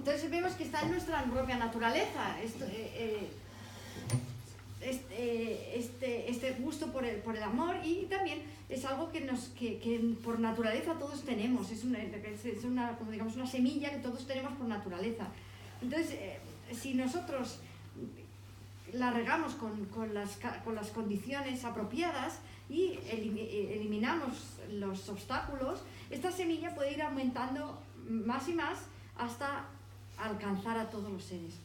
Entonces vemos que está en nuestra propia naturaleza. Este gusto por el amor, y también es algo que por naturaleza todos tenemos, es una, como digamos, una semilla que todos tenemos por naturaleza. Entonces, si nosotros la regamos con las condiciones apropiadas y eliminamos los obstáculos, esta semilla puede ir aumentando más y más hasta alcanzar a todos los seres.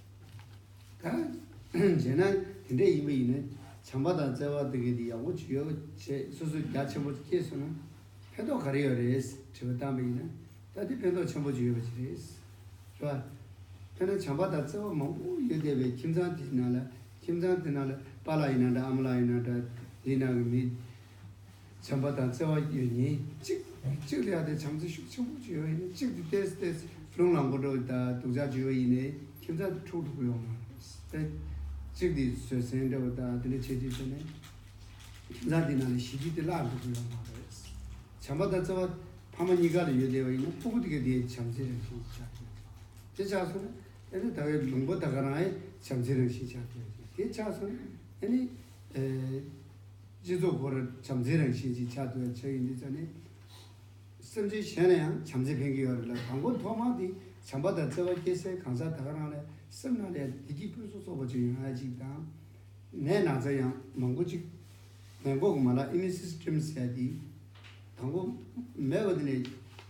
근데 이메일은 참바다 저와 되게 야고 주요 소소 야첨을 계속은 해도 가려레스 저 다음에는 다들 배도 첨부 주요 버리스 좋아 저는 참바다 저뭐 이데베 김산티나라 빨라이나다 아말라이나다 이나미 참바다 저와 유니 즉려야돼 참지 첨부 주요 있는 즉 테스트 프롱랑고도 다 도자 주요 있네 김산 초도고요 직디 선생님들보다 드네 체디전에 자디나는 시기들 라고요 말했어. 참바다 저 파마니가를 유대와 있는 부부디게 뒤에 참세를 시작. 제 자손은 얘는 다가 농보다가나에 참세를 시작해요. 제 자손은 얘는 지도고를 참세를 시작해요. 저희들 전에甚至 현행 참세 변기를 방고 도마디 참바다 저와 계세 강사 다가나에 semnale digi puso sobo jing haji da ne na zayang mangoji mengo mala immune system sadi tango mewa de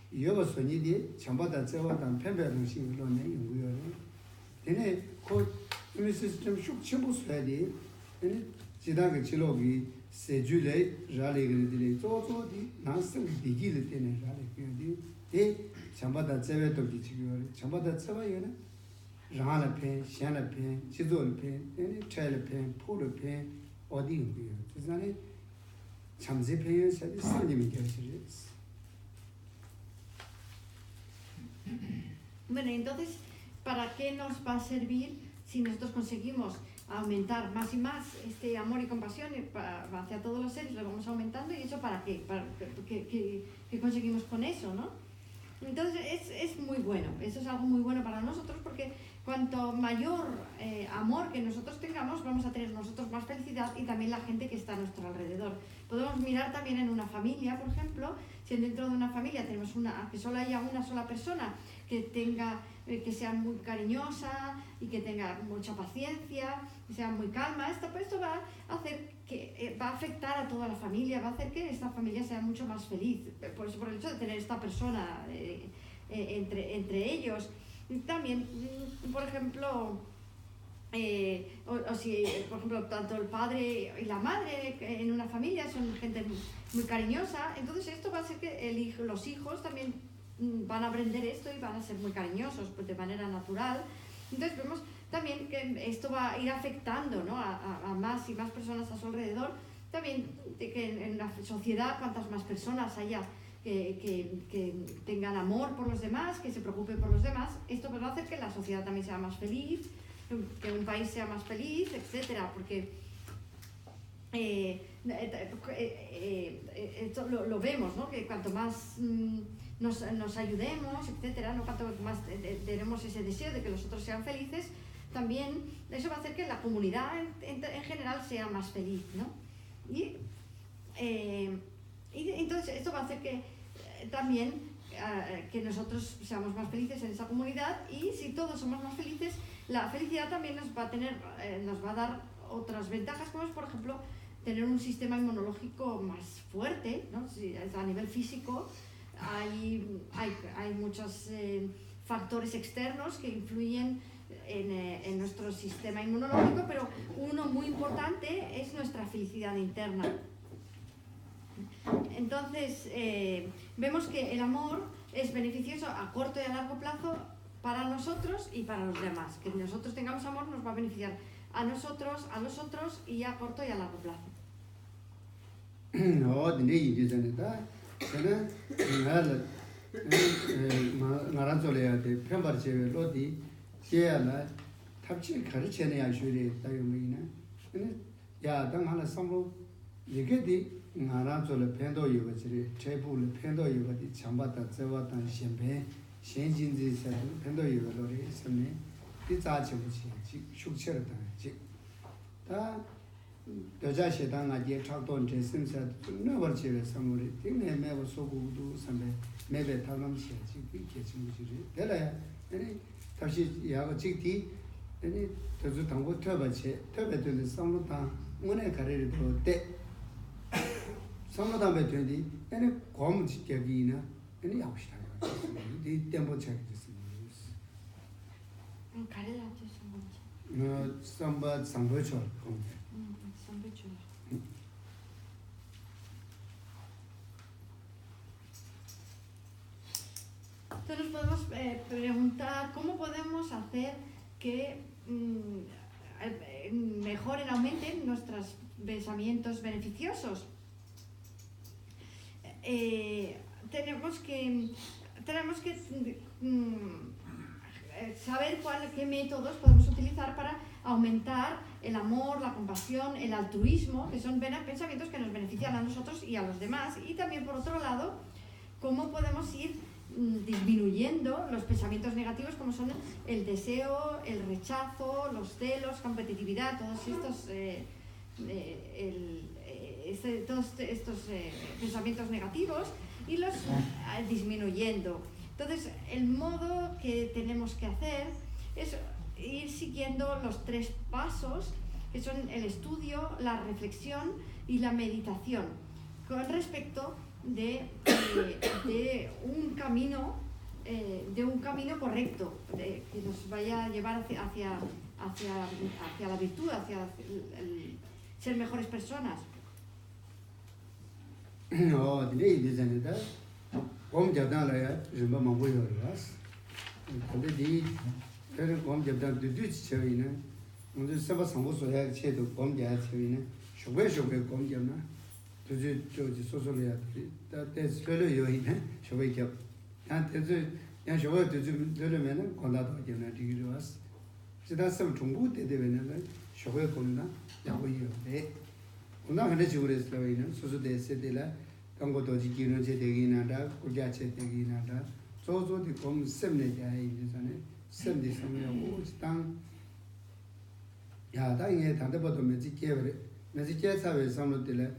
yoba soni de chambada zewa dan pembe no shin lo ne yungu yo ne ko immune system shuk chimbu sadi ne jida ge chilo gi seju le rale ge de zo zo di na sem digi le de ne rale ge de chambada zewa to gi chi yo chambada zewa yo ne rāla pēn, shēnla pēn, jizōla pēn, chāyla pēn, pōla pēn, odi yungu yo. Tizāne, chamze pēn yo sādi sāngyami kya shirīs. Bueno, entonces, ¿para qué nos va a servir si nosotros conseguimos aumentar más y más este amor y compasión hacia todos los seres? Lo vamos aumentando, ¿y eso para qué? ¿Qué conseguimos con eso, no? Entonces es muy bueno, eso es algo muy bueno para nosotros, porque cuanto mayor amor que nosotros tengamos, vamos a tener nosotros más felicidad y también la gente que está a nuestro alrededor. Podemos mirar también en una familia, por ejemplo, si dentro de una familia tenemos que solo haya una sola persona que sea muy cariñosa y que tenga mucha paciencia, que sea muy calma, esto va a hacer va a afectar a toda la familia, va a hacer que esta familia sea mucho más feliz, por el hecho de tener esta persona entre ellos. Y también, por ejemplo, si por ejemplo tanto el padre y la madre en una familia son gente muy cariñosa, entonces esto va a hacer que los hijos también van a aprender esto y van a ser muy cariñosos, pues, de manera natural. Entonces vemos también que esto va a ir afectando, ¿no? a más y más personas a su alrededor. También que en la sociedad, cuantas más personas haya que tengan amor por los demás, que se preocupen por los demás, esto va a hacer que la sociedad también sea más feliz, que un país sea más feliz, etcétera, porque esto lo vemos, ¿no? Que cuanto más nos ayudemos, etcétera, ¿no? Cuanto más tenemos ese deseo de que los otros sean felices, también eso va a hacer que la comunidad en general sea más feliz, ¿no? Y entonces esto va a hacer que también que nosotros seamos más felices en esa comunidad, y si todos somos más felices, la felicidad también nos va a dar otras ventajas, como es, por ejemplo, tener un sistema inmunológico más fuerte, ¿no? Si a nivel físico hay muchos factores externos que influyen en nuestro sistema inmunológico, pero uno muy importante es nuestra felicidad interna. Entonces, vemos que el amor es beneficioso a corto y a largo plazo para nosotros y para los demás. Que nosotros tengamos amor nos va a beneficiar a nosotros, a los otros, y a corto y a largo plazo. No, de ahí dice nada. Será 나라절에야 돼. 편바르체 로디 제야라 탑치 가르치네 야슈리 다요미나. 근데 야 당하나 삼로 이게디 나라절에 편도 요거지 제부를 편도 요거디 참바다 저와단 신배 현진지 사 편도 이거를 섬네 디자치부지 숙체를 다 여자시당 아예 작동 제심사 너버지를 선물이 되네 매고 소고도 선배 매배 타남시 이렇게 준비지 내가 아니 다시 야가 직디 아니 저주 당고 터버치 터버들 상로당 문에 가리도 때 상로당에 되니 아니 고무 지켜기나 아니 야우시다 이 때문에 책이었습니다. 가리라 주신 거지. 삼바 상보초 sambucho. Entonces podemos preguntar cómo podemos hacer que mejoren, aumenten nuestros pensamientos beneficiosos. Tenemos que saber qué métodos podemos utilizar para aumentar el amor, la compasión, el altruismo, que son pensamientos que nos benefician a nosotros y a los demás. Y también, por otro lado, cómo podemos ir disminuyendo los pensamientos negativos, como son el deseo, el rechazo, los celos, competitividad, todos estos pensamientos negativos, y los disminuyendo. Entonces, el modo que tenemos que hacer es ir siguiendo los 3 pasos, que son el estudio, la reflexión y la meditación, con respecto de un camino correcto, que nos vaya a llevar hacia la virtud, hacia el ser mejores personas. No, Om Jabdala Rimba Mangoyoras. The Om Jabdan to do Cherina, on the Saba Samboso had said to Om Jatina, Shaway Om Jana, to the social that's fellow you in, Shaway Jab. And Shaway to the man, Condato Jana us. So that's some Tungu, they didn't Shaway Kona, Yahoy. Una Hanajuris Lavina, so they said they like. Tango doji kino che degi nada, kuja che degi nada, zozo di kom semne jai nisane, semdi samya o tang. Ya da inge tante bodo mezi kye sawe samlo dile,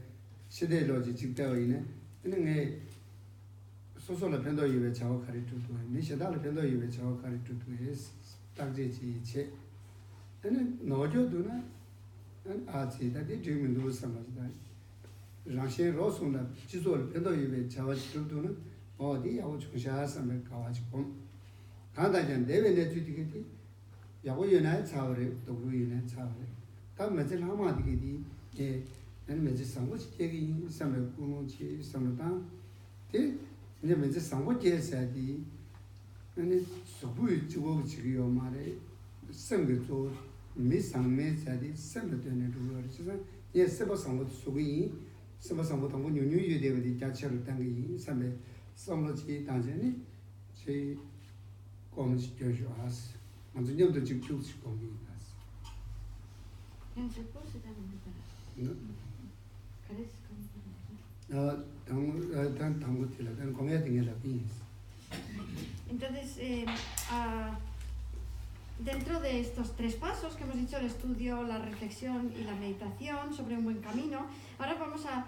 shide loji jikdawa ine, ine nge soso la pendo yuwe chawa kari tutu, ni shida la pendo yuwe chawa kari tutu takje chi che. Ine nojo du na, aji dati jimi du samasda. Rangshen Rosuna, Chizol, Pendo Yuve, Chavach Tutuna, or the Yavuchas and Kawachkom. Kandajan, David Netutikiti, Yavu United Tower, the United Tower. Come Major Hamadiki, and Major Sandwich taking some Kumuchi, some town. The Major Sandwich said the and it's so good to go to your mother, some Miss and Miss at the cemetery to words. Yes, Seba Sandwich Sugi. Sabasamo Tango New Year Day with the Jachar Tangi, Same, Somlochi Tanzani, she comes Joshua has, and the new the Jukes coming us. And suppose it Tango Tilla, and committing a piece. Entonces, dentro de estos 3 pasos que hemos dicho, el estudio, la reflexión y la meditación sobre un buen camino, ahora vamos a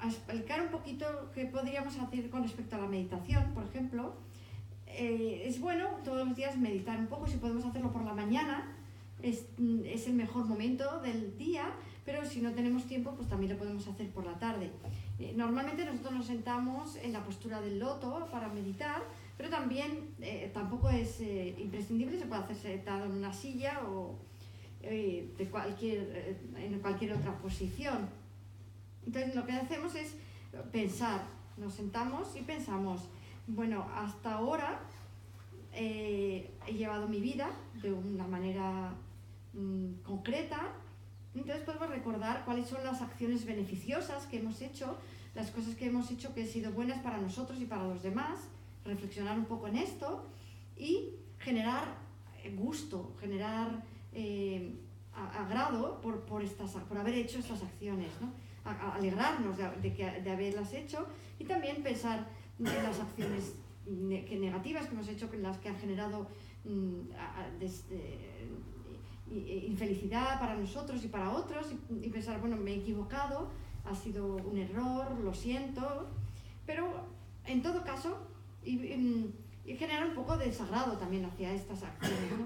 explicar un poquito qué podríamos hacer con respecto a la meditación. Por ejemplo, es bueno todos los días meditar un poco, si podemos hacerlo por la mañana, es el mejor momento del día, pero si no tenemos tiempo, pues también lo podemos hacer por la tarde. Normalmente nosotros nos sentamos en la postura del loto para meditar, pero también tampoco es imprescindible, se puede hacer sentado en una silla o en cualquier otra posición. Entonces lo que hacemos es pensar, nos sentamos y pensamos, bueno, hasta ahora he llevado mi vida de una manera concreta, entonces podemos recordar cuáles son las acciones beneficiosas que hemos hecho, las cosas que hemos hecho que han sido buenas para nosotros y para los demás, reflexionar un poco en esto y generar gusto, generar agrado por haber hecho estas acciones, ¿no? Alegrarnos de haberlas hecho y también pensar en las acciones negativas que hemos hecho, las que han generado infelicidad para nosotros y para otros, y pensar, bueno, me he equivocado, ha sido un error, lo siento, pero en todo caso, y generar un poco de desagrado también hacia estas acciones, ¿no?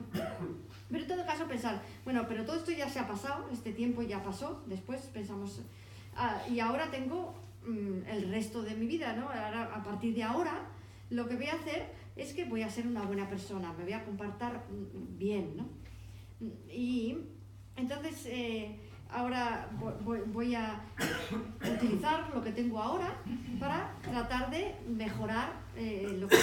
Pero en todo caso pensar, bueno, pero todo esto ya se ha pasado, este tiempo ya pasó, después pensamos, y ahora tengo el resto de mi vida, ¿no? Ahora, a partir de ahora, lo que voy a hacer es que voy a ser una buena persona, me voy a comportar bien, ¿no? Y entonces ahora voy a utilizar lo que tengo ahora para tratar de mejorar lo que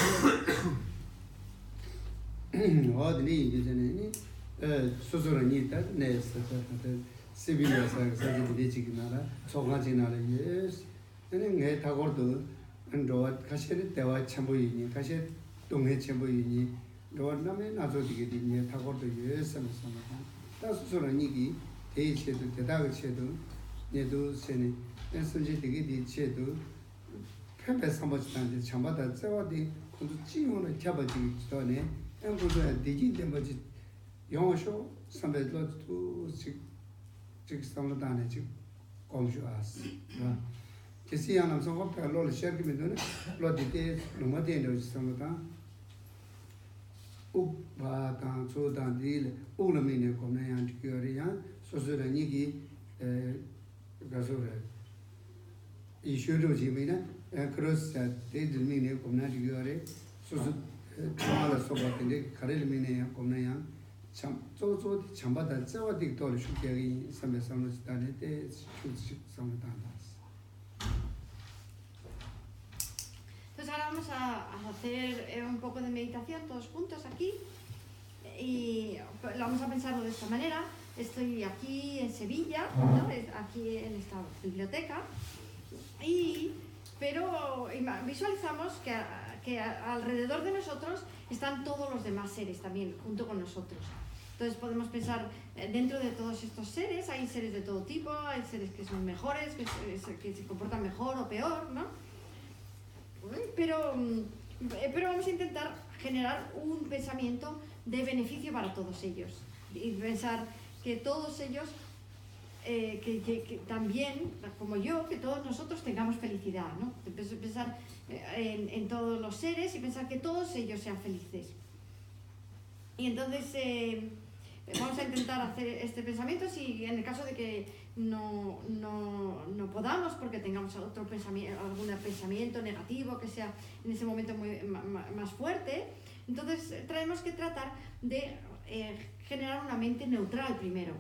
Entonces ahora vamos a hacer un poco de meditación todos juntos aquí, y lo vamos a pensarlo de esta manera. Estoy aquí en Sevilla, ¿no? Aquí en esta biblioteca, pero visualizamos que alrededor de nosotros están todos los demás seres también, junto con nosotros. Entonces podemos pensar, dentro de todos estos seres, hay seres de todo tipo, hay seres que son mejores, que se comportan mejor o peor, ¿no? Pero vamos a intentar generar un pensamiento de beneficio para todos ellos, y pensar que todos ellos, que también, como yo, que todos nosotros tengamos felicidad, ¿no? Pensar en todos los seres y pensar que todos ellos sean felices. Y entonces vamos a intentar hacer este pensamiento. Si en el caso de que no podamos, porque tengamos algún pensamiento negativo que sea en ese momento más fuerte, entonces tenemos que tratar de generar una mente neutral primero.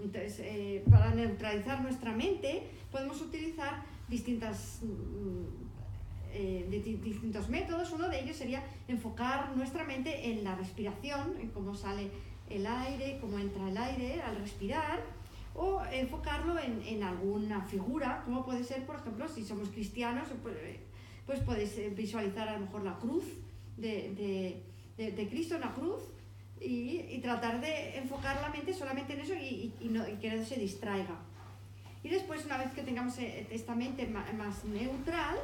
Entonces, para neutralizar nuestra mente podemos utilizar distintos métodos. Uno de ellos sería enfocar nuestra mente en la respiración, en cómo sale el aire, cómo entra el aire al respirar, o enfocarlo en alguna figura, como puede ser, por ejemplo, si somos cristianos, pues podéis visualizar a lo mejor la cruz de Cristo en la cruz, y tratar de enfocar la mente solamente en eso, y que no se distraiga. Y después, una vez que tengamos esta mente más neutral,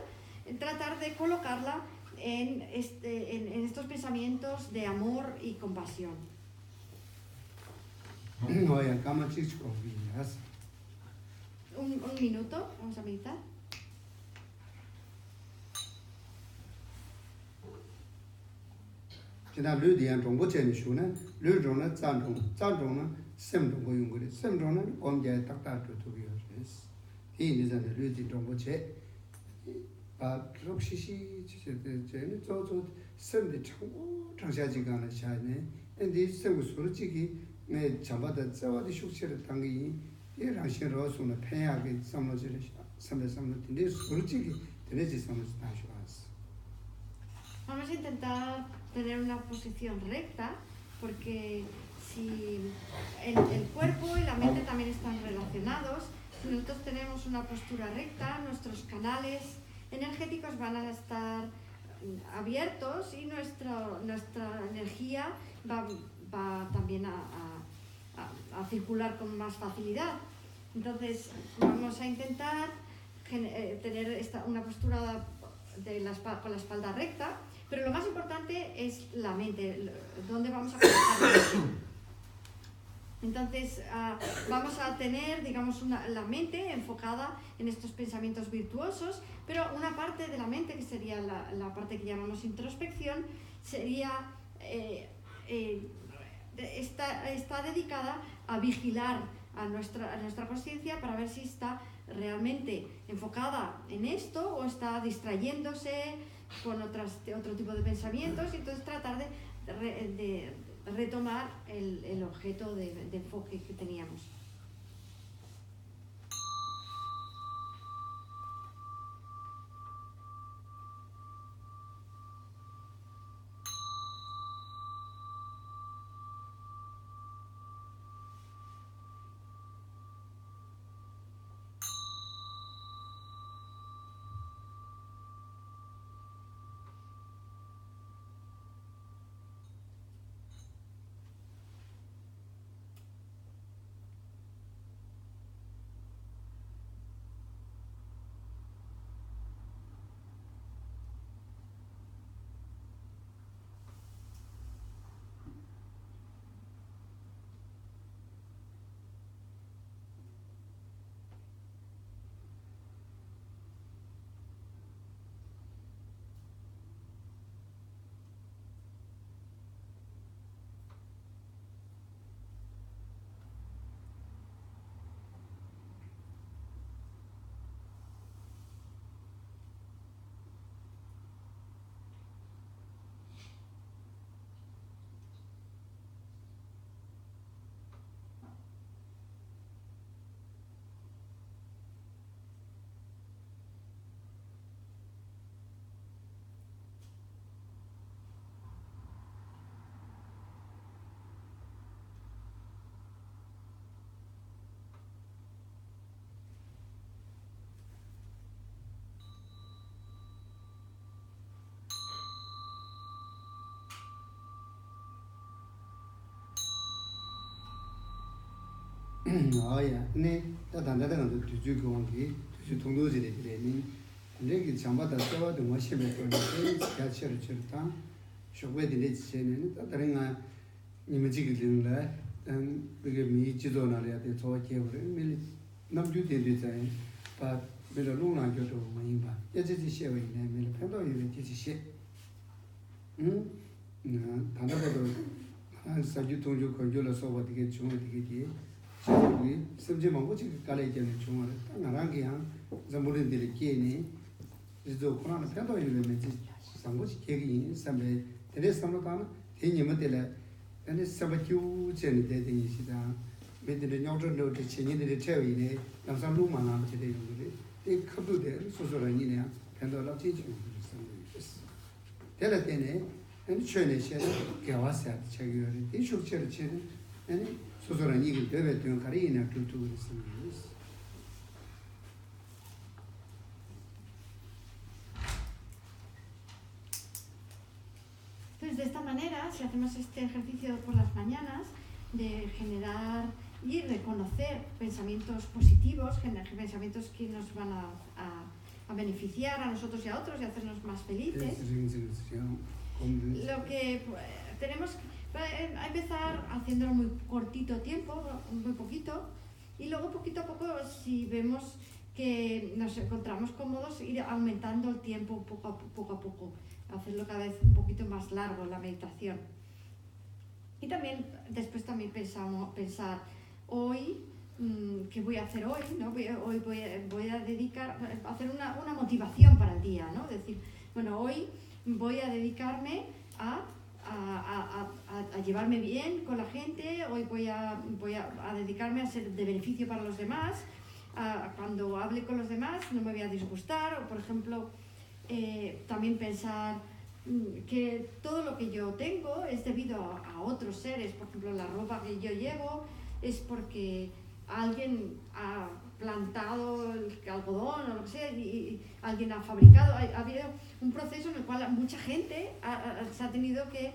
tratar de colocarla en estos pensamientos de amor y compasión. Un minuto, vamos a meditar. Vamos a intentar tener una posición recta, porque si el cuerpo y la mente también están relacionados, si nosotros tenemos una postura recta, nuestros canales energéticos van a estar abiertos, y nuestra energía va también a circular con más facilidad. Entonces vamos a intentar tener una postura con la espalda recta, Pero lo más importante es la mente, dónde vamos a colocar la mente. Entonces, vamos a tener, digamos, la mente enfocada en estos pensamientos virtuosos, pero una parte de la mente, que sería la parte que llamamos introspección, sería, está dedicada a vigilar a nuestra conciencia para ver si está realmente enfocada en esto o está distrayéndose con otro tipo de pensamientos, y entonces tratar de retomar el objeto de enfoque que teníamos. 아야, 네, 다단다단도 뒤주고 온게 뒤주 동도지래 그래니. 근데 장바다 써와도 뭐 쉐베 거는 같이를 쳤다. 쇼베들이 지내는 다른가 님이 지기는라 그게 미 지도나래야 돼. 저기에 밀 남주대대자에 바 베로 롱나교도 많이 봐. 예지지 쉐웨네 밀 편도 이제 지시. 단다도 한 사주 동주 거기로 써봐 되게 좋은 되게 저기 सबसे महंगो चीज काले जने चुमारे नारांग के यहाँ जमुने दिले किए ने जो कुरान फैला हुआ है में संगो चीज़ समय तेरे समय ताना ये नियम तेरे यानी सब क्यों चेंज दे देंगे सीधा में तेरे न्यूट्रल नोट चेंज तेरे चेवी ने नमस्कार लूँ माना मुझे दे दूँगे एक खब्दू दे सोचोरनी ने फैला वाला चीज़ तेरे तेने यानी चेंज से क्या वास्ते चाहिए ये शुभ चेंज यानी 소소한 얘기 되게 좀 가리나 cultura 있습니다. Entonces, de esta manera, si hacemos este ejercicio por las mañanas de generar y reconocer pensamientos positivos, pensamientos que nos van a beneficiar a nosotros y a otros y hacernos más felices, lo que tenemos a empezar haciéndolo muy cortito tiempo, muy poquito, y luego poquito a poco, si vemos que nos encontramos cómodos, ir aumentando el tiempo poco a poco, hacerlo cada vez un poquito más largo la meditación. Y también después pensar hoy, ¿qué voy a hacer hoy? ¿No? Hoy voy a dedicar a hacer una motivación para el día, ¿no? Decir, bueno, hoy voy a dedicarme a llevarme bien con la gente, hoy voy a dedicarme a ser de beneficio para los demás, cuando hable con los demás no me voy a disgustar, o por ejemplo, también pensar que todo lo que yo tengo es debido a otros seres, por ejemplo, la ropa que yo llevo es porque alguien ha plantado el algodón o lo que sea y alguien ha fabricado. Ha habido un proceso en el cual mucha gente se ha tenido que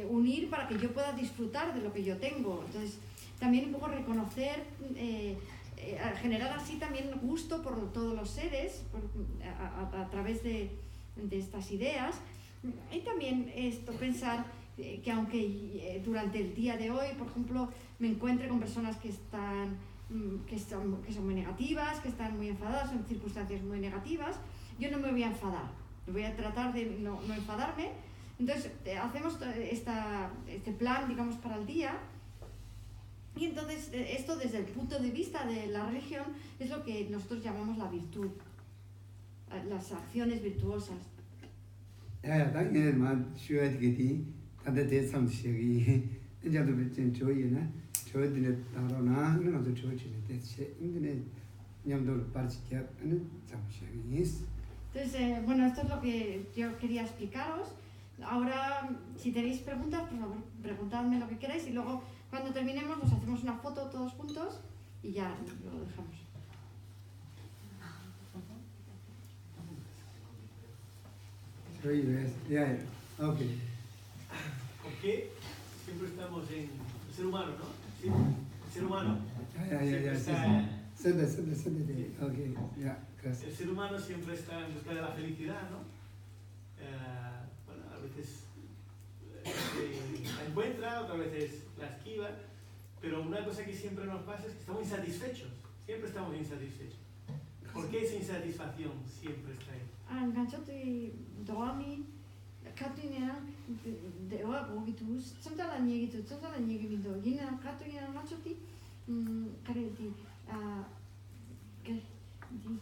unir para que yo pueda disfrutar de lo que yo tengo. Entonces, también un poco reconocer, generar así también gusto por todos los seres a través de estas ideas. Y también esto, pensar que aunque durante el día de hoy, por ejemplo, me encuentre con personas que son muy negativas, que están muy enfadadas, en circunstancias muy negativas, yo no me voy a enfadar, voy a tratar de no enfadarme. Entonces hacemos este plan, digamos, para el día, y entonces esto desde el punto de vista de la religión es lo que nosotros llamamos la virtud, las acciones virtuosas. Entonces, bueno, esto es lo que yo quería explicaros. Ahora, si tenéis preguntas, por favor, preguntadme lo que queráis y luego, cuando terminemos, nos hacemos una foto todos juntos y ya lo dejamos. Okay. ¿Por qué siempre estamos en el ser humano, no? Sí, el ser humano. El ser humano siempre está en busca de la felicidad, ¿no? Bueno, a veces la encuentra, otras veces la esquiva, pero una cosa que siempre nos pasa es que estamos insatisfechos, siempre estamos insatisfechos. ¿Por qué esa insatisfacción siempre está ahí? Enganchatu doami, katuina de oago gitu, samtala nyegitu, samtala nyegimido, gina katuina manchoti, kareti ke di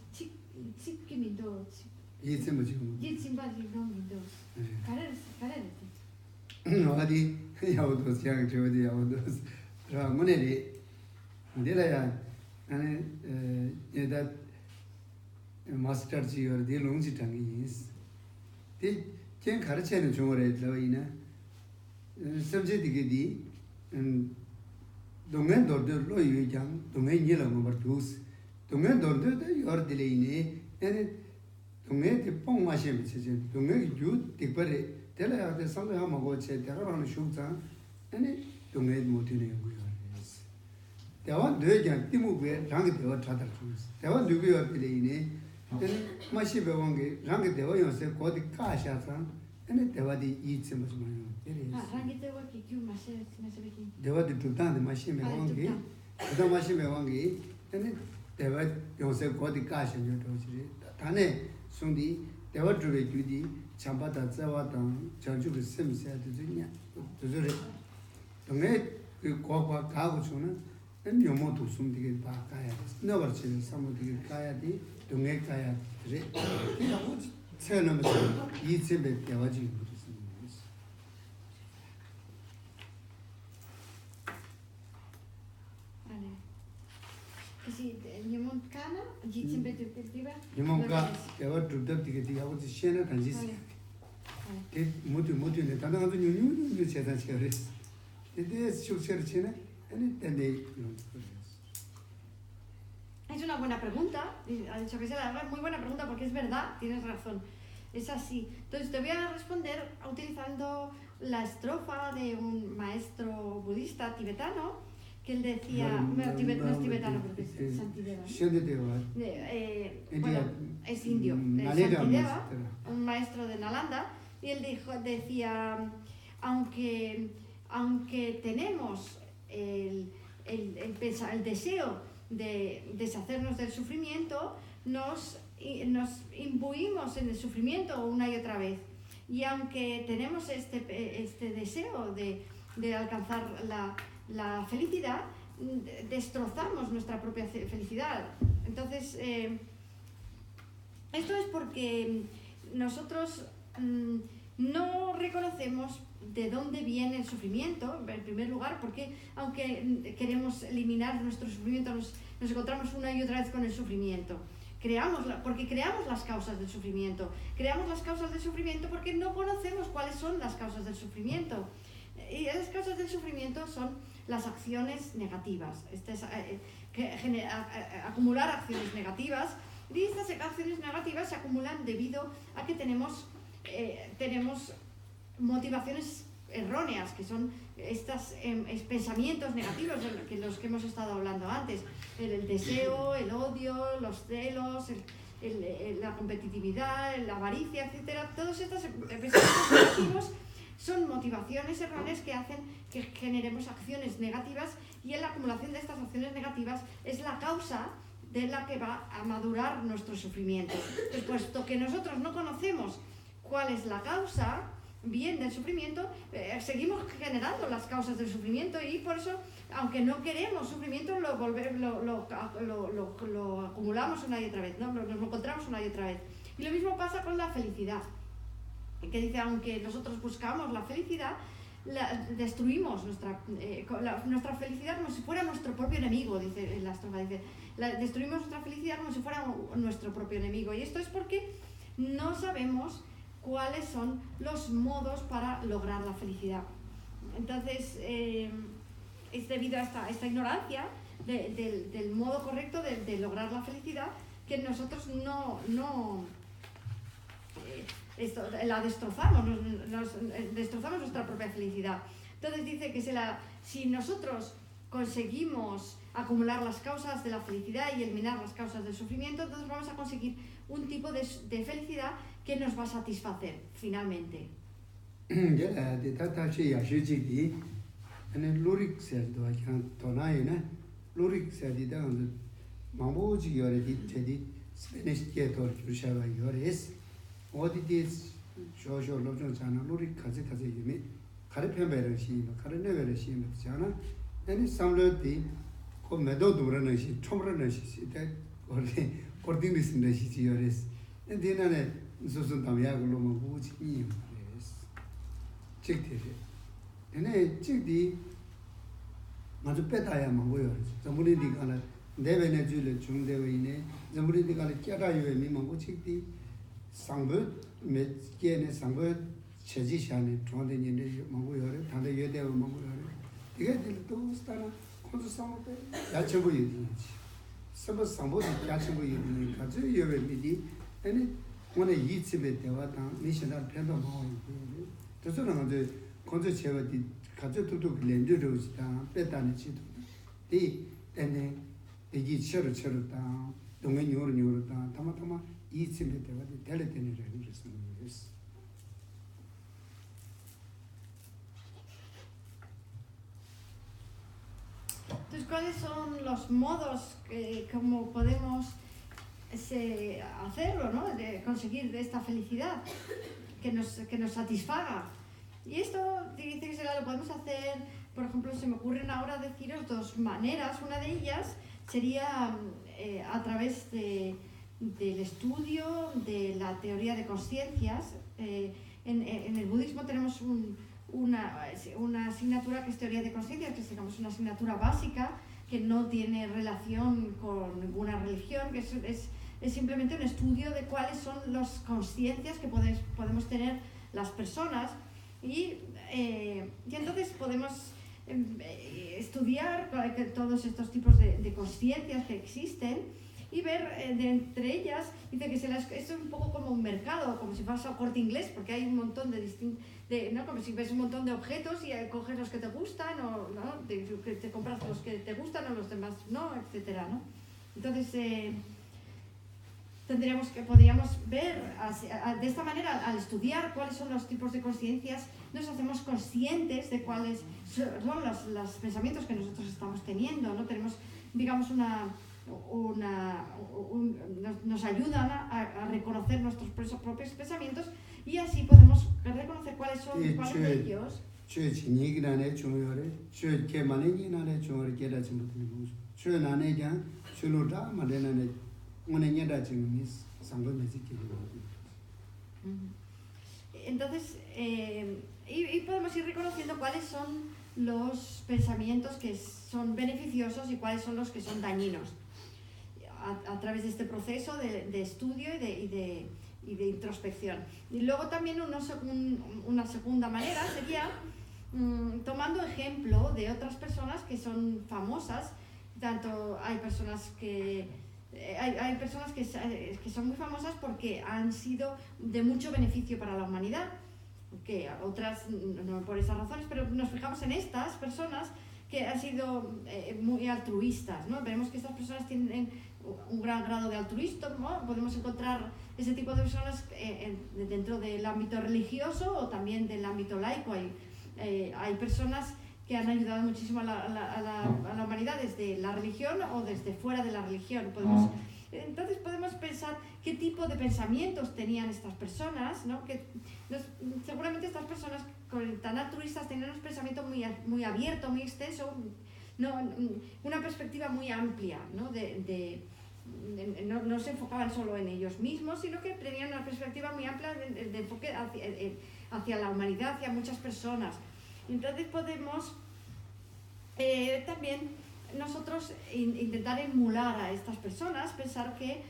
chikimido, yitsimbaji gomido, kareti. 어디 야우도 시장 저기 야우도 저 문에리 내려야 아니 얘다 마스터 지어 디 롱지 당이스 디 кен 가르치는 중어래 저이나 सबजे디게디 동면 도르도 로유장 동면 일하고 버투스 동면 도르도 여르딜이네 에네 동면 뽕 마시면 되지 동면 유 띠버리 telaya de sangha mago che terana shukza ane donghe motine yoyes dewa deja timu be rang dewa thadar chus dewa dubi yorpile ine ene mashi be wange rang dewa yose kodi ka sha sa ene dewa di yitse mas mayo rang dewa ki kyu mashe beki dewa di tutan de mashi me wange da mashi me wange ene dewa yose kodi ka sha yo to chi tane sundi dewa druve gyudi champada zawatang janjuge semse de zure 동네 그 과과 가고 주는 너무 도숨되게 다 가야 돼. 너버치 사무되게 가야 돼. 동네 가야 돼. 그냥 세는 이 집에 대화지 si nyumon kana jitsin betu pertiva nyumonka ewa drupdap diketi yawo zi shena kanji si te mutu ne tanda kanto nyu chetan cheres te shuk cher chena ene tende Es una buena pregunta, ha dicho que sea muy buena pregunta porque es verdad, tienes razón, es así. Entonces te voy a responder utilizando la estrofa de un maestro budista tibetano que él decía, no es tibetano porque es Santideva. Bueno, es indio, Santideva, un maestro de Nalanda, y él decía, aunque tenemos el deseo de deshacernos del sufrimiento, nos imbuimos en el sufrimiento una y otra vez. Y aunque tenemos este deseo de alcanzar la felicidad, destrozamos nuestra propia felicidad. Entonces, esto es porque nosotros no reconocemos de dónde viene el sufrimiento, en primer lugar, porque aunque queremos eliminar nuestro sufrimiento, nos encontramos una y otra vez con el sufrimiento. Porque creamos las causas del sufrimiento. Creamos las causas del sufrimiento porque no conocemos cuáles son las causas del sufrimiento. Y las causas del sufrimiento son las acciones negativas. Acumular acciones negativas. Y estas acciones negativas se acumulan debido a que tenemos motivaciones erróneas, que son estos pensamientos negativos de los que hemos estado hablando antes. El deseo, el odio, los celos, la competitividad, la avaricia, etc. Todos estos pensamientos negativos son motivaciones erróneas que hacen que generemos acciones negativas, y en la acumulación de estas acciones negativas es la causa de la que va a madurar nuestro sufrimiento. Entonces, puesto que nosotros no conocemos cuál es la causa bien del sufrimiento, seguimos generando las causas del sufrimiento, y por eso, aunque no queremos sufrimiento, lo acumulamos una y otra vez, ¿no? Nos lo encontramos una y otra vez. Y lo mismo pasa con la felicidad, que dice, aunque nosotros buscamos la felicidad, destruimos nuestra felicidad como si fuera nuestro propio enemigo, dice en la estrofa, dice, destruimos nuestra felicidad como si fuera nuestro propio enemigo. Y esto es porque no sabemos cuáles son los modos para lograr la felicidad. Entonces, es debido a esta ignorancia del modo correcto de lograr la felicidad que nosotros la destrozamos, destrozamos nuestra propia felicidad. Entonces dice que si nosotros conseguimos acumular las causas de la felicidad y eliminar las causas del sufrimiento, entonces vamos a conseguir un tipo de felicidad que nos va a satisfacer finalmente. Entonces, ¿cuáles son los modos cómo podemos hacerlo, ¿no? De conseguir esta felicidad que nos satisfaga? Y esto dice que lo podemos hacer, por ejemplo, se me ocurren ahora deciros dos maneras. Una de ellas sería a través del estudio de la teoría de conciencias. En el budismo tenemos una asignatura que es teoría de conciencias, que es, digamos, una asignatura básica que no tiene relación con ninguna religión, que es simplemente un estudio de cuáles son las conciencias que podemos tener las personas, y entonces podemos estudiar todos estos tipos de conciencias que existen y ver de entre ellas. Dice que esto es un poco como un mercado, como si fueras al Corte Inglés, porque hay un montón ¿no? Como si ves un montón de objetos y coges los que te gustan, o ¿no? te compras los que te gustan o los demás no, etcétera, ¿no? Entonces podríamos ver de esta manera, al estudiar cuáles son los tipos de conciencias, nos hacemos conscientes de cuáles son los pensamientos que nosotros estamos teniendo, ¿no? Tenemos, digamos, nos ayudan a reconocer nuestros propios pensamientos, y así podemos reconocer cuáles de ellos. Entonces, y podemos ir reconociendo cuáles son los pensamientos que son beneficiosos y cuáles son los que son dañinos a través de este proceso de estudio y de introspección. Y luego también una segunda manera sería tomando ejemplo de otras personas que son famosas. Tanto hay personas que son muy famosas porque han sido de mucho beneficio para la humanidad, que otras no por esas razones, pero nos fijamos en estas personas que han sido muy altruistas, ¿no? Vemos que estas personas tienen un gran grado de altruismo, ¿no? Podemos encontrar ese tipo de personas dentro del ámbito religioso o también del ámbito laico. Hay personas que han ayudado muchísimo a la humanidad desde la religión o desde fuera de la religión. Entonces podemos pensar qué tipo de pensamientos tenían estas personas, ¿no? Seguramente estas personas tan altruistas tenían un pensamiento muy abierto, muy extenso, ¿no? Una perspectiva muy amplia, ¿no? No se enfocaban solo en ellos mismos, sino que tenían una perspectiva muy amplia de enfoque hacia la humanidad, hacia muchas personas. Entonces podemos también nosotros intentar emular a estas personas, pensar que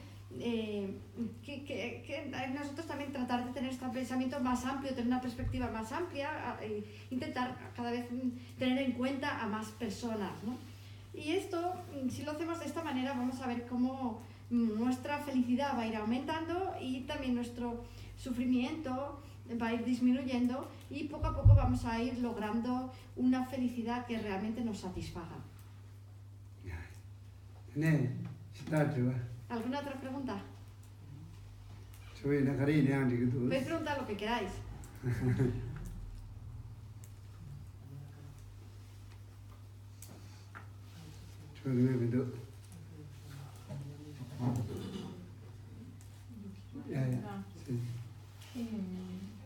nosotros también tratar de tener este pensamiento más amplio, tener una perspectiva más amplia, intentar cada vez tener en cuenta a más personas, ¿no? Y esto, si lo hacemos de esta manera, vamos a ver cómo nuestra felicidad va a ir aumentando y también nuestro sufrimiento va a ir disminuyendo y poco a poco vamos a ir logrando una felicidad que realmente nos satisfaga. ¿Alguna otra pregunta? Podéis preguntar lo que queráis.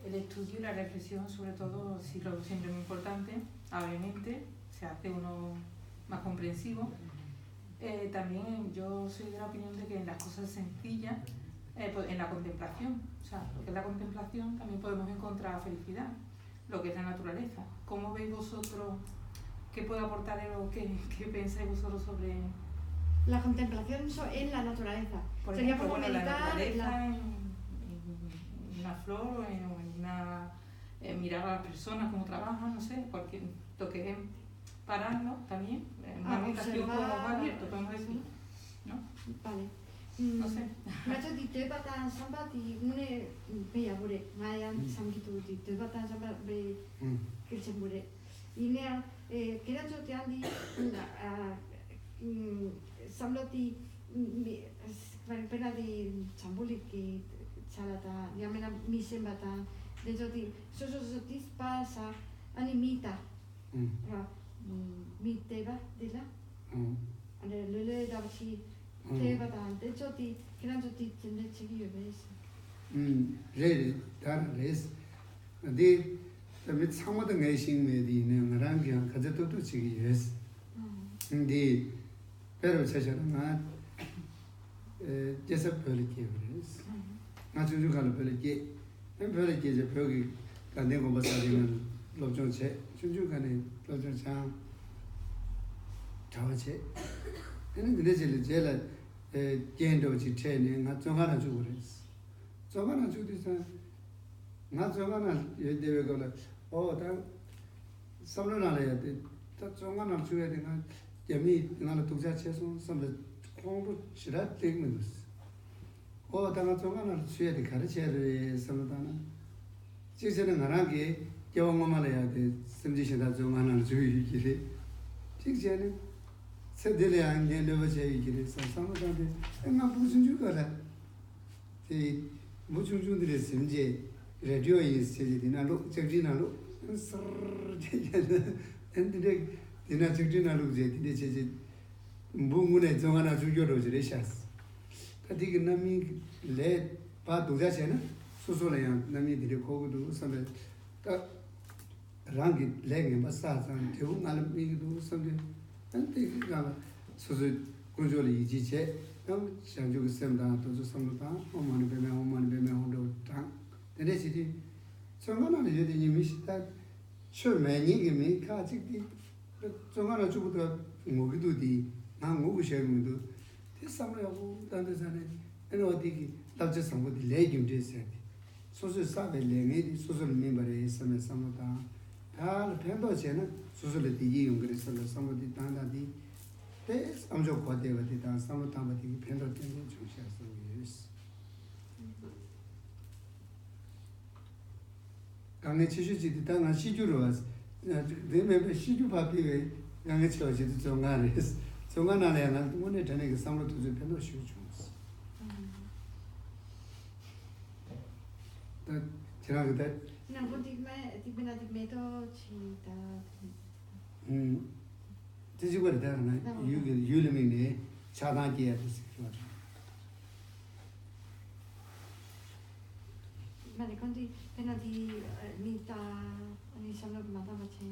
El estudio y la reflexión, sobre todo, sí, lo siempre muy importante, obviamente, se hace uno más comprensivo. También yo soy de la opinión de que en las cosas sencillas, en la contemplación, o sea, lo que es la contemplación, también podemos encontrar felicidad, lo que es la naturaleza. ¿Cómo veis vosotros, qué puede aportar o qué pensáis vosotros sobre la contemplación en la naturaleza? Por Sería ejemplo, como meditar la naturaleza en una flor o en mirar a las personas cómo trabajan, no sé, lo que es pararnos también, una meditación como más abierto, podemos decir, ¿no? Vale. No sé. Macho di te batan samba di une beya bure mayan samkitu di te batan samba be kelchen bure inea kera jote andi samlo di pena di chambuli ki chalata yamena misen bata de joti soso sotis pasa animita mi teba de la ane lele davchi teba dan de joti kera joti tende chigi yobes re dan res de mit samod ngai sing me di ne ngarang gyang khaja to chigi yes di pero chacha na jesa pelike res na ju kal pelike pelike je pelike ka ne ko basa de lo jong che ju ka ne lo jong chang chawa che ene de je la jen do chi che ne nga jong ha na ju res 저거는 주디서 나 저거는 예대에 걸어 다 섬는나래야 돼. 저 저거는 줘야 되나 재미 나는 독자 채소 섬을 공부 지라 되는 거. 다가 저거는 줘야 돼. 가르쳐야 돼. 섬다는 지세는 나라게 경험만 해야 돼. 섬지시다 저거는 주의기래. 직전에 세대에 안 내려버 제기래. 섬다는데 내가 무슨 줄 거라. 이 무중중들의 심지 라디오에 세지디나로 적지나로 서르제는 엔드레 디나 적지나로 제디데 제지 뭉문에 정하나 주교로 지레샤스 가디게 남이 레 바도자세나 소소래야 남이 디레 고고도 선에 딱 랑기 레게 마사산 대웅 알미도 선데 안테가 소소 군조리 이지체 장주가 셈다 도저 섬다 어머니 배매 혼도 당 근데 시디 정하나는 여디 미시다 처매니게 미 가직디 정하나 주부터 모기도디 나 모고 셔는도 대삼려고 단대산에 에 어디기 답제 상고디 레김 되세 소소 사베 레메디 소소 멤버에 섬에 섬다 다 펜도체는 소소를 디기 용그레서 섬디 단다디 amjo kwade wade da samu tamati phendo tengen chusha so yes 강에 치슈지 다 나 시주로 왔. 내가 시주 바피에 강에 쳐지 좀 가네. 정관안에 난 오늘 전에 그 삼로 두주 편도 쉬우죠. 또 제가 그때 나고 디메나 디메도 치다. 뒤지고 되잖아. 유림이네 차단기에 됐어. Vale, conti pena di nita ni solo mataba che.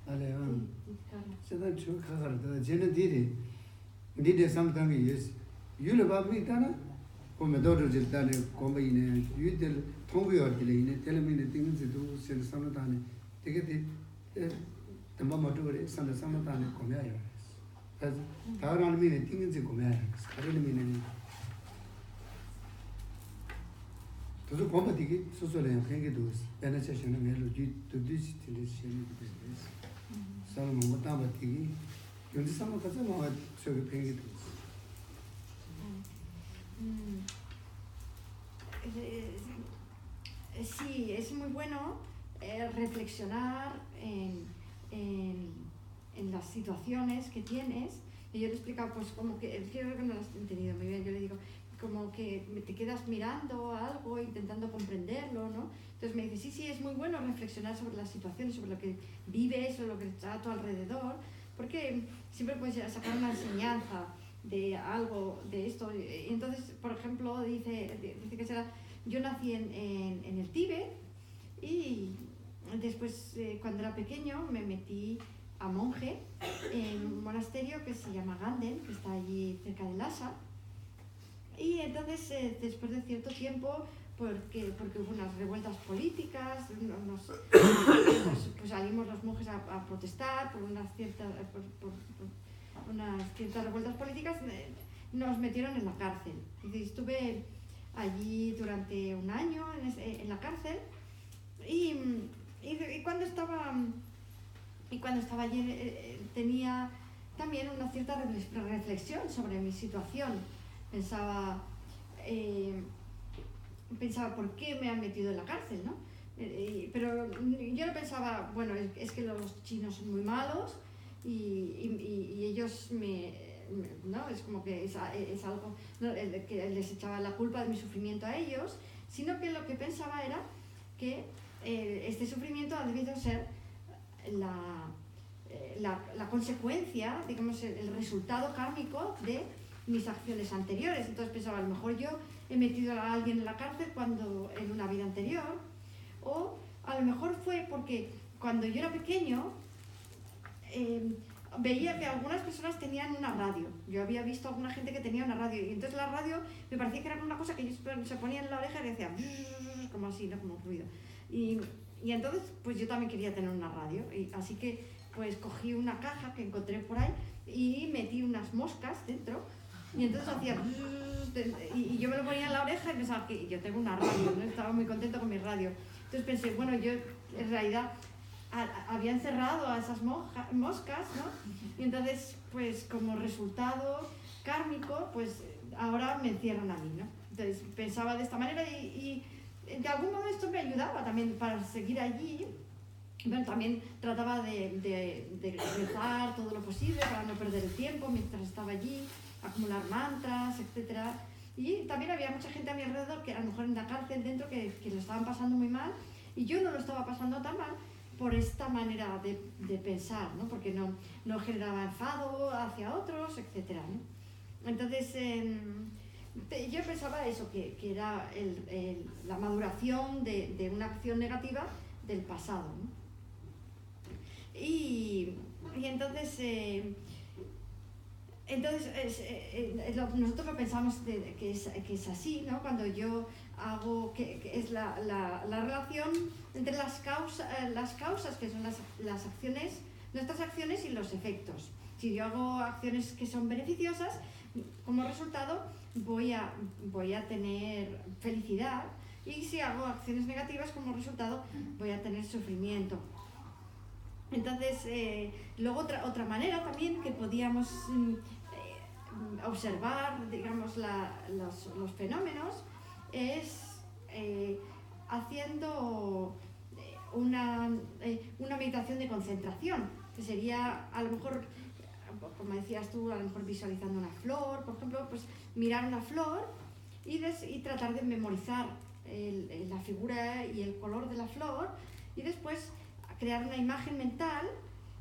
알아요. Cara. 세단 저 가가르다 쟤는 디리 니데 삼당이 예스 유르바미다나 고메도르 질다네 고메이네 유들 통구여들이네 텔레미네 띵지도 셀 삼다네 되게 담바마도레 삼다네 고메아요. 그래서 다른 미네 띵지 고메아요. 다른 미네 도저 고메디기 소소래 팽게도 베네체션은 메로 두디시 틸리시니 비즈니스 사람 못 담아티기 연지 삼아 가서 뭐 저기 팽게도 Sí, es muy bueno reflexionar en las situaciones que tienes. Y yo le he explicado, pues como que, creo que no lo has entendido muy bien, yo le digo, como que te quedas mirando algo, intentando comprenderlo, ¿no? Entonces me dice, sí, es muy bueno reflexionar sobre las situaciones, sobre lo que vives, sobre lo que está a tu alrededor, porque siempre puedes sacar una enseñanza de algo de esto. Y entonces, por ejemplo, dice que será, yo nací en el Tíbet y después, cuando era pequeño, me metí a monje en un monasterio que se llama Ganden, que está allí cerca de Lhasa. Y entonces, después de cierto tiempo, porque hubo unas revueltas políticas, pues salimos los monjes a protestar por unas ciertas revueltas políticas, nos metieron en la cárcel. Y estuve allí durante un año en la cárcel y cuando estaba allí tenía también una cierta reflexión sobre mi situación. Pensaba por qué me han metido en la cárcel, ¿no? Pero yo no pensaba, bueno, es que los chinos son muy malos y ellos ¿no? Es como que es algo, ¿no? Que les echaba la culpa de mi sufrimiento a ellos, sino que lo que pensaba era que este sufrimiento ha debido ser la consecuencia, digamos, el resultado kármico de mis acciones anteriores. Entonces pensaba, a lo mejor yo he metido a alguien en la cárcel en una vida anterior, o a lo mejor fue porque cuando yo era pequeño veía que algunas personas tenían una radio. Yo había visto a alguna gente que tenía una radio y entonces la radio me parecía que era una cosa que ellos se ponían en la oreja y decían como así, ¿no? Como ruido. Y entonces pues yo también quería tener una radio, y así que pues cogí una caja que encontré por ahí y metí unas moscas dentro. Y entonces hacía y yo me lo ponía en la oreja y pensaba que yo tengo una radio, ¿no? Estaba muy contento con mi radio. Entonces pensé, bueno, yo en realidad había encerrado a esas moscas, ¿no? Y entonces, pues como resultado kármico, pues ahora me encierran a mí, ¿no? Entonces pensaba de esta manera y de algún modo esto me ayudaba también para seguir allí. Bueno, también trataba de rezar todo lo posible para no perder el tiempo mientras estaba allí, acumular mantras, etc. Y también había mucha gente a mi alrededor que a lo mejor en la cárcel dentro que lo estaban pasando muy mal y yo no lo estaba pasando tan mal por esta manera de pensar, ¿no? Porque no generaba enfado hacia otros, etc., ¿no? Entonces yo pensaba eso, que era la maduración de una acción negativa del pasado, ¿no? Y entonces nosotros lo pensamos que es así, ¿no? Cuando yo hago, que es la relación entre las causas que son las acciones, nuestras acciones y los efectos. Si yo hago acciones que son beneficiosas, como resultado voy a tener felicidad, y si hago acciones negativas, como resultado voy a tener sufrimiento. Entonces, luego otra manera también que podíamos observar, digamos, los fenómenos es haciendo una meditación de concentración, que sería a lo mejor como decías tú, a lo mejor visualizando una flor, por ejemplo, pues mirar una flor y tratar de memorizar la figura y el color de la flor y después crear una imagen mental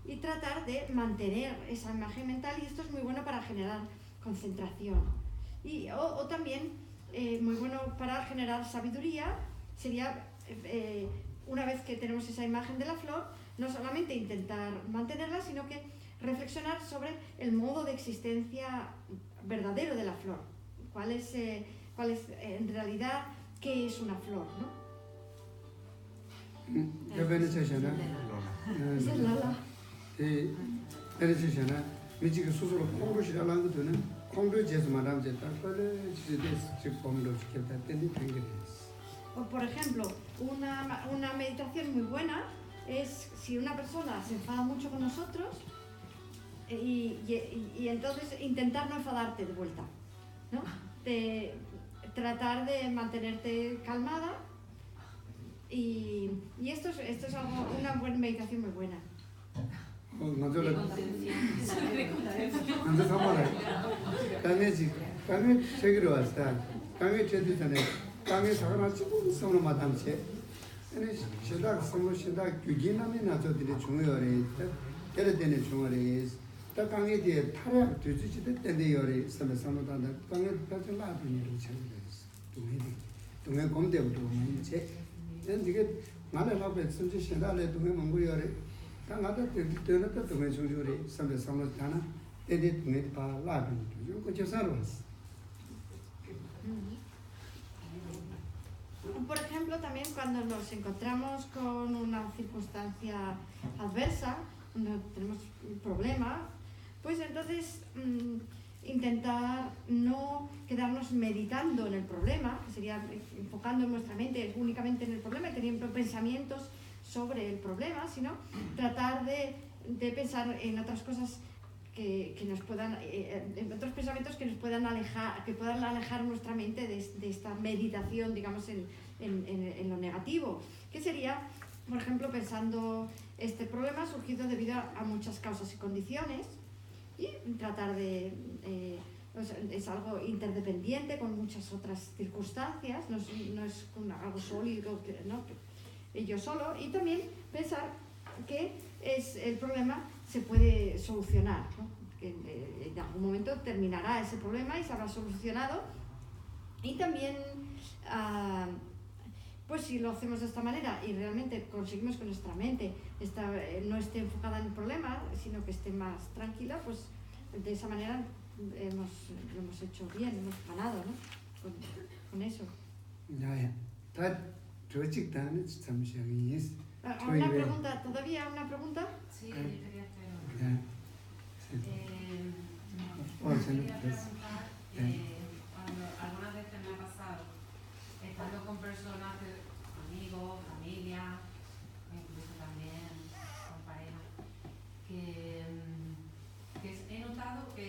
y tratar de mantener esa imagen mental, y esto es muy bueno para generar concentración. O también muy bueno para generar sabiduría sería, una vez que tenemos esa imagen de la flor, no solamente intentar mantenerla, sino que reflexionar sobre el modo de existencia verdadero de la flor. ¿Cuál es en realidad, qué es una flor, ¿no? Esa es Lala. O por ejemplo, una meditación muy buena es si una persona se enfada mucho con nosotros y entonces intentar no enfadarte de vuelta, ¿no? Tratar de mantenerte calmada y esto es una buena meditación muy buena. Por ejemplo, también cuando nos encontramos con una circunstancia adversa, cuando tenemos un problema, pues entonces intentar no quedarnos meditando en el problema, que sería enfocando nuestra mente únicamente en el problema y teniendo pensamientos sobre el problema, sino tratar de pensar en otras cosas que nos puedan, en otros pensamientos que nos puedan alejar, que puedan alejar nuestra mente de esta meditación, digamos, en lo negativo, que sería, por ejemplo, pensando este problema ha surgido debido a muchas causas y condiciones, y tratar de es algo interdependiente con muchas otras circunstancias, no es algo sólido, ¿no? Yo solo, y también pensar que el problema se puede solucionar, ¿no? Que en algún momento terminará ese problema y se habrá solucionado. Y también, pues si lo hacemos de esta manera y realmente conseguimos que nuestra mente no esté enfocada en el problema, sino que esté más tranquila, pues de esa manera lo hemos hecho bien, hemos ganado, ¿no? Con eso. Una pregunta, ¿todavía una pregunta? Sí, yo quería hacer una. Quería preguntar, cuando algunas veces me ha pasado, estando con personas, amigos, familia, incluso también con pareja, que he notado que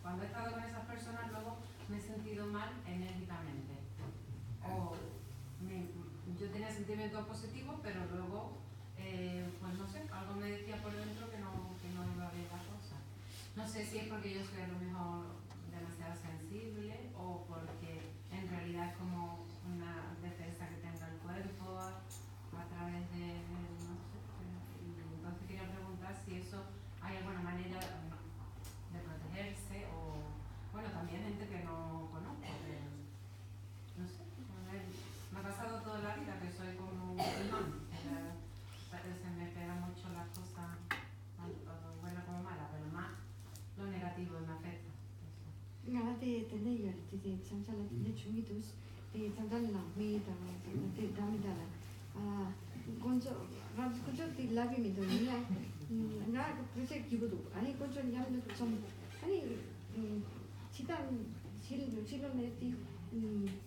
cuando he estado con esas personas luego me he sentido mal enérgicamente. Yo tenía sentimientos positivos, pero luego, pues no sé, algo me decía por dentro que no iba bien la cosa. No sé si es porque yo soy a lo mejor demasiado sensible o porque en realidad es como una defensa que tenga el cuerpo a través de no sé. Entonces quería preguntar si eso hay alguna manera de protegerse o, bueno, también gente que no conozco, no sé. Me ha pasado toda la vida que soy como un imán, se me pega mucho las cosas, tanto buena como mala, pero más lo negativo me afecta. Ngala te yo te chamchala te chumitus te chamchala na mi ta te damidala concho ti labi mi donia nga 그래서 기부도 아니 concho 냐는 좀 아니 치단 실로네 티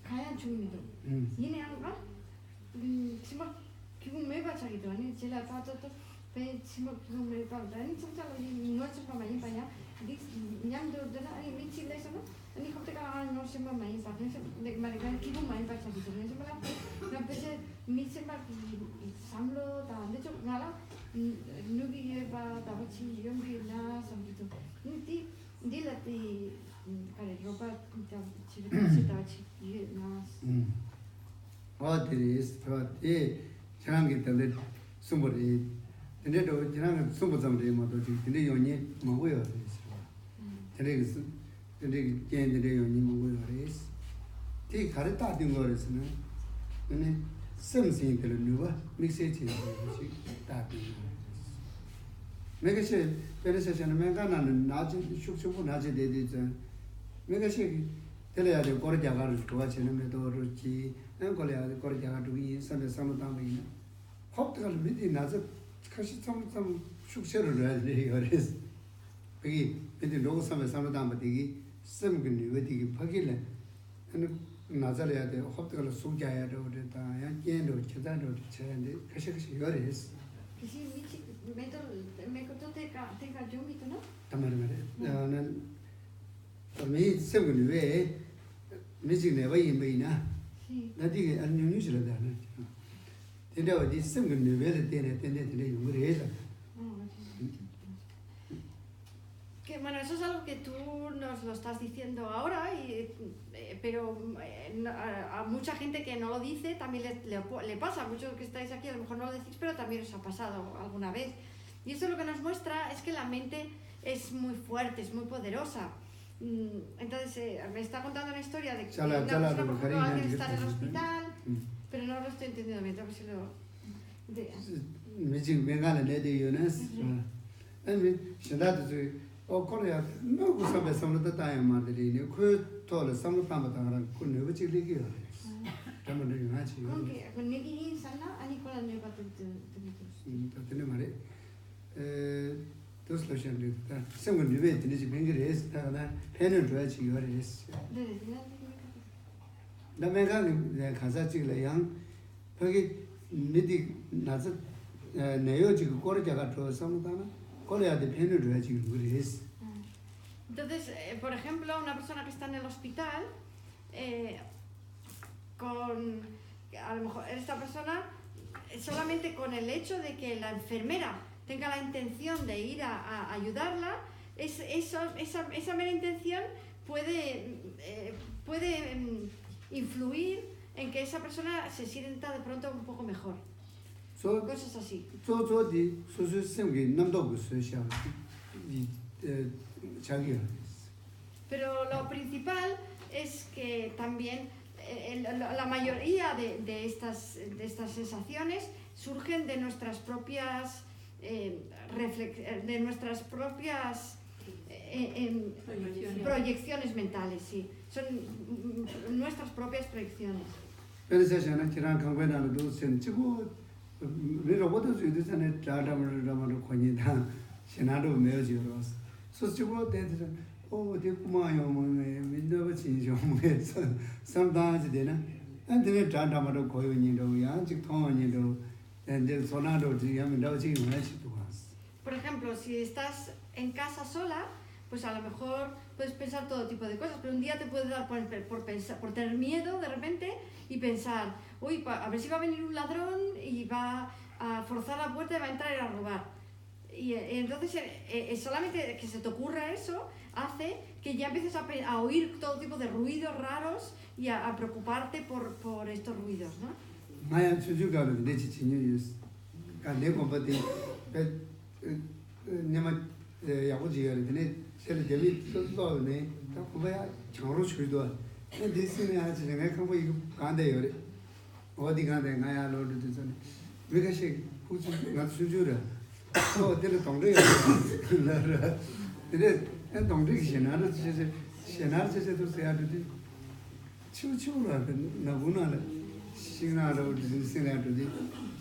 가야 중미도 이네 안가 지금 기분 매바 자기도 아니 제가 봐도 배 지금 기분 매바 아니 진짜 이거 좀 많이 봐야 냠도 되나 아니 미치래서는 아니 갑자기 no se me 많이 봐 그래서 내가 기분 많이 봐 자기도 그래서 나 그래서 미치마 삼로 다 근데 좀 나라 nugi ba tabachi yombi na samito di la ti kare ropa tabachi na 어디스 에 지난게 때문에 숨버리 근데도 지난 숨버 점들이 뭐도 근데 연이 뭐고요 그래서 근데 걔네들의 연이 뭐고요 그래서 티 가르다 된 거라서는 근데 섬신들은 누가 믹스해지 다된 매개시 베르세션은 매가나는 나지 슉슉 나지 되죠 매개시 telea de corjagar toachen metodology en colea de corjagar to be some tamina hoptal with naza kashi some successor is pegi with the logo some damati some good with the pagile and nazalea de hoptal sujaya to the yendo chedano chende kashi yoris tenga yo mito no tamare me some way Missing never in Baina. Nothing unusual than it. They know this some good new attended to que bueno, eso es algo que tú nos lo estás diciendo ahora, pero a mucha gente que no lo dice también le pasa. A muchos que estáis aquí a lo mejor no lo decís, pero también os ha pasado alguna vez. Y esto lo que nos muestra es que la mente es muy fuerte, es muy poderosa. Entonces me está contando una historia de que una persona, por ejemplo, alguien está en el hospital, pero no lo estoy entendiendo bien, a ver si lo... Missing Bengala lady Yunas. And she that oh, Korea, no, some of the time, Madeleine, could told us some of Tamatara could never chill here. Con Niki Sana, and Nicola never to those lotion someone you wait in this finger is that pen and dredge your is. The Megan, the Kazachi young, Peggy Midi Nazat Neoji Korjagato, Samatana, Korea the pen and dredge your is. Entonces, por ejemplo, una persona que está en el hospital, a lo mejor esta persona, solamente con el hecho de que la enfermera tenga la intención de ir a ayudarla, esa mera intención puede influir en que esa persona se sienta de pronto un poco mejor. Cosas así. Pero lo principal es que también la mayoría de estas sensaciones surgen de nuestras propias proyecciones mentales, sí. Son nuestras propias proyecciones. Por ejemplo, si estás en casa sola, pues a lo mejor puedes pensar todo tipo de cosas, pero un día te puede dar por tener miedo de repente y pensar, uy, a ver si va a venir un ladrón y va a forzar la puerta y va a entrar y a robar. Y entonces solamente que se te ocurra eso hace que ya empieces a oír todo tipo de ruidos raros y a preocuparte por estos ruidos, ¿no? Maya Chujuga, the Chinius, and they compete Nema Yabuji, the net, Sell David, Lone, Takuba, Changrushudor, and this in as an echo, Gande, or the Gande, Naya Lord, Ricochet, who's not Sujura. Oh, did it on the and on Dictionary, she announced it to say, I did Chuchura, Naguna. Signal to the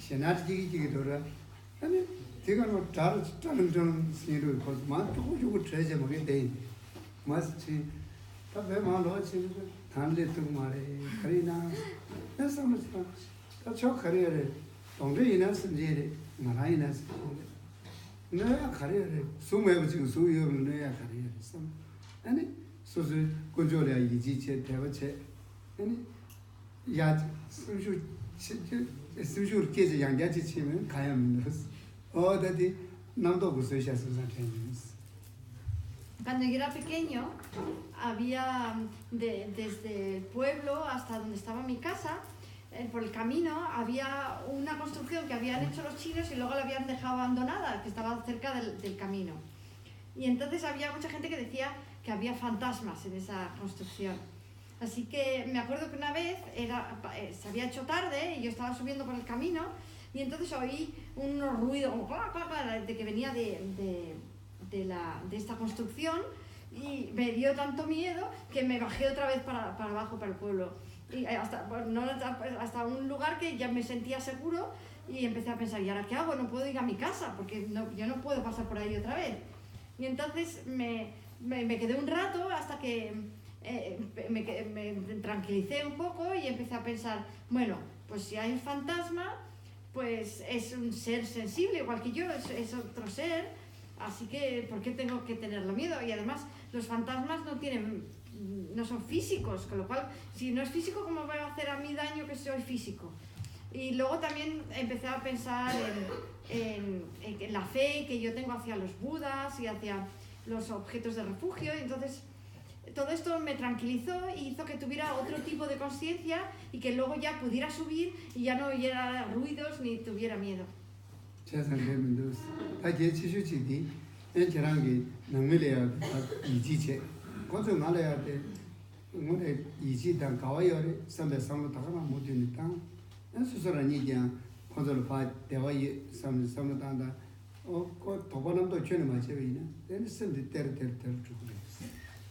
Shenati Dora, and take on what Charles Turlington said because Mark you would treasure again day. Must see Papa Lord, Tandy to Mare, Karina, that's so much fun. That's your career. Don't read us and did it, Marinas. No career, so everything so you will know career. Some and it so good joy, easy chat, have a chat. And yet, Sujur kids young gadgets him, Kayam. 어디 남도 구소샤서 산테니스. Cuando yo era pequeño, había desde el pueblo hasta donde estaba mi casa, por el camino, había una construcción que habían hecho los chinos y luego la habían dejado abandonada, que estaba cerca del camino. Y entonces había mucha gente que decía que había fantasmas en esa construcción. Así que me acuerdo que una vez se había hecho tarde y yo estaba subiendo por el camino y entonces oí unos ruidos como de que venía de esta construcción y me dio tanto miedo que me bajé otra vez para abajo, para el pueblo. Y hasta un lugar que ya me sentía seguro y empecé a pensar, ¿y ahora qué hago? No puedo ir a mi casa porque yo no puedo pasar por ahí otra vez. Y entonces me quedé un rato hasta que me tranquilicé un poco y empecé a pensar, bueno, pues si hay un fantasma, pues es un ser sensible igual que yo, es otro ser, así que ¿por qué tengo que tenerle miedo? Y además los fantasmas no son físicos, con lo cual si no es físico, ¿cómo va a hacer a mí daño que soy físico? Y luego también empecé a pensar en la fe que yo tengo hacia los budas y hacia los objetos de refugio, y entonces todo esto me tranquilizó y hizo que tuviera otro tipo de conciencia y que luego ya pudiera subir y ya no oyera ruidos ni tuviera miedo.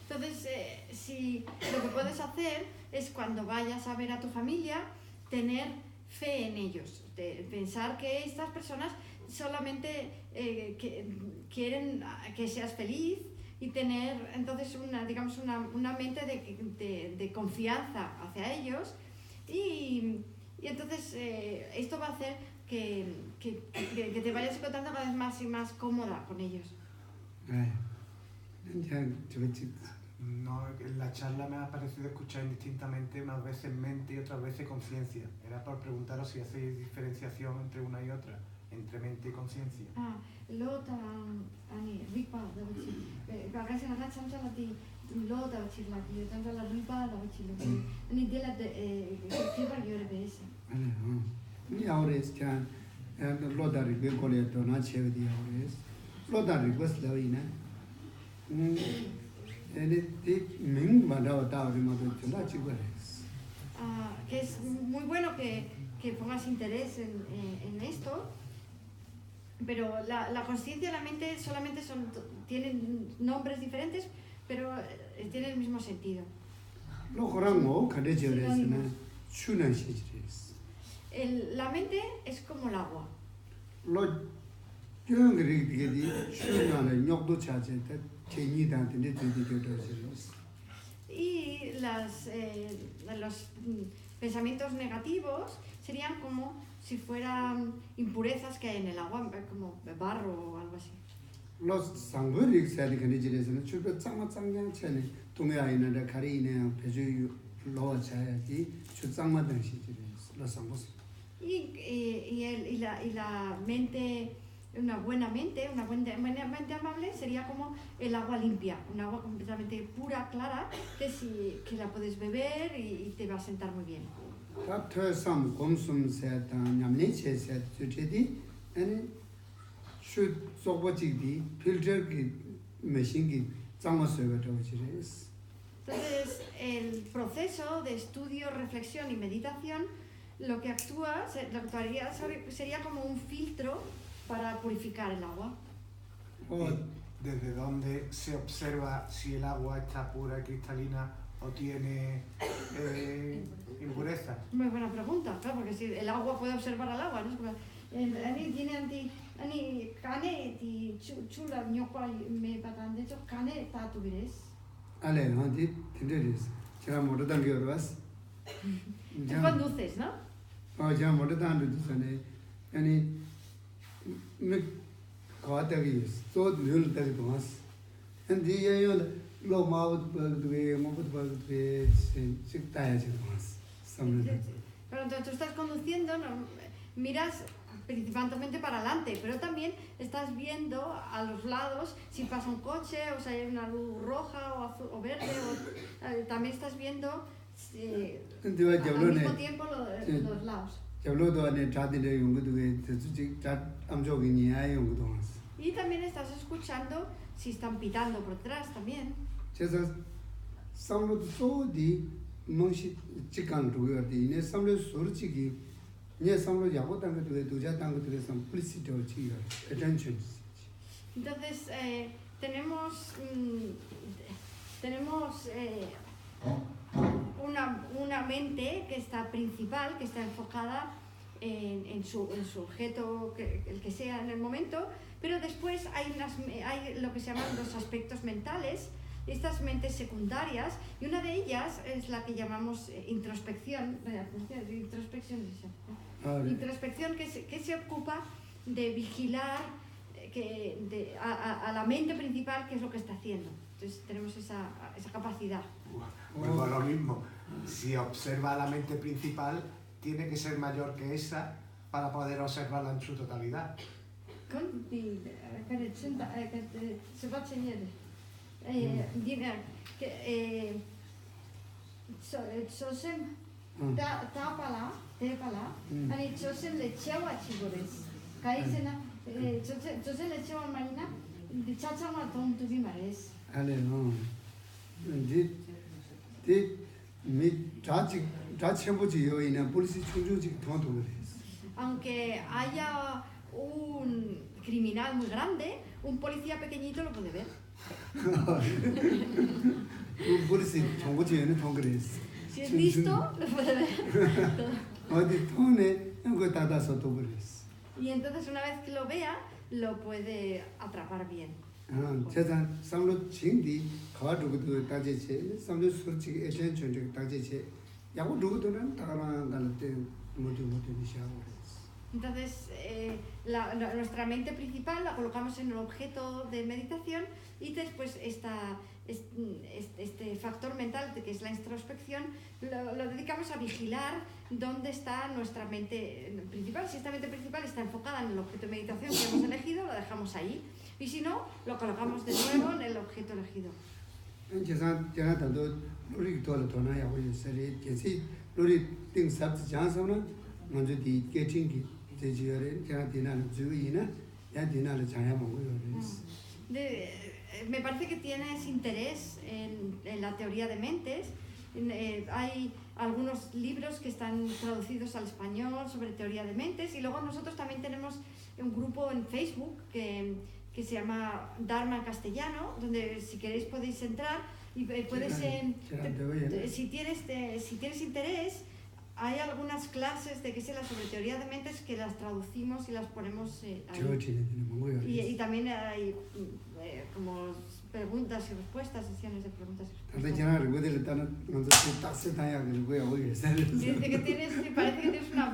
Entonces, si lo que puedes hacer es cuando vayas a ver a tu familia, tener fe en ellos, pensar que estas personas solamente quieren que seas feliz y tener entonces una mente de confianza hacia ellos y entonces esto va a hacer que te vayas encontrando cada vez más y más cómoda con ellos. No, en la charla me ha parecido escuchar indistintamente unas veces mente y otras veces conciencia. Era por preguntaros si hacéis diferenciación entre una y otra, entre mente y conciencia. Lota ani ripa da bachi. Bagasi na chamcha lati lota bachi lati, tanto la ripa da bachi lati. Ni dela de que va yo rebesa. Ni ahora es que lota ripa coleto na chevdi ahora es. Lota ripa es la vina. Que es muy bueno que pongas interés en esto, pero la conciencia y la mente solamente tienen nombres diferentes, pero tienen el mismo sentido. La mente es como el agua. Y los pensamientos negativos serían como si fueran impurezas que hay en el agua, como barro o algo así. Y la mente, una buena mente amable sería como el agua limpia, un agua completamente pura, clara, que la puedes beber y te va a sentar muy bien. Entonces, el proceso de estudio, reflexión y meditación, lo que actuaría sería como un filtro para purificar el agua. ¿Desde dónde se observa si el agua está pura y cristalina o tiene impureza? Muy buena pregunta, claro, porque si el agua puede observar al agua, ¿no? Tú conduces, ¿no? Pero entonces tú estás conduciendo, miras principalmente para adelante, pero también estás viendo a los lados si pasa un coche o si hay una luz roja o azul o verde, también estás viendo al mismo tiempo los lados. Y también estás escuchando si están pitando por detrás también. Entonces tenemos una mente que está principal, que está enfocada en su objeto, el que sea en el momento, pero después hay lo que se llaman los aspectos mentales, estas mentes secundarias, y una de ellas es la que llamamos introspección. Introspección que se ocupa de vigilar a la mente principal qué es lo que está haciendo. Entonces tenemos esa capacidad. Vuelvo a lo mismo, si observa a la mente principal, tiene que ser mayor que esa para poder observarla en su totalidad. Aunque haya un criminal muy grande, un policía pequeñito lo puede ver. Si es listo, lo puede ver. Y entonces una vez que lo vea, lo puede atrapar bien. Entonces, nuestra mente principal la colocamos en el objeto de meditación y después este factor mental, que es la introspección, lo dedicamos a vigilar dónde está nuestra mente principal. Si esta mente principal está enfocada en el objeto de meditación que hemos elegido, lo dejamos ahí. Y si no, lo colocamos de nuevo en el objeto elegido. Me parece que tienes interés en la teoría de mentes. Hay algunos libros que están traducidos al español sobre teoría de mentes, y luego nosotros también tenemos un grupo en Facebook que se llama Dharma en castellano, donde si queréis podéis entrar y puedes, si tienes interés, hay algunas clases de sobre teoría de mentes que las traducimos y las ponemos ahí. Y también hay como preguntas y respuestas, sesiones de preguntas y respuestas. Dice que parece que tienes una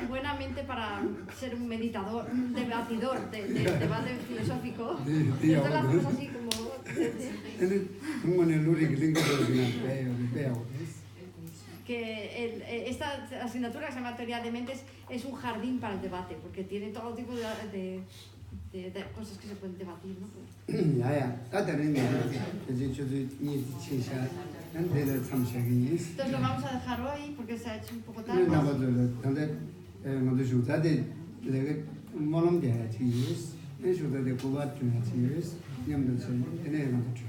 buena mente para ser un meditador, un debatidor de debate filosófico. Entonces las cosas así como... que esta asignatura que se llama Teoría de Mentes es un jardín para el debate, porque tiene todo tipo de cosas que se pueden debatir, ¿no? Entonces lo vamos a dejar hoy porque se ha hecho un poco tarde.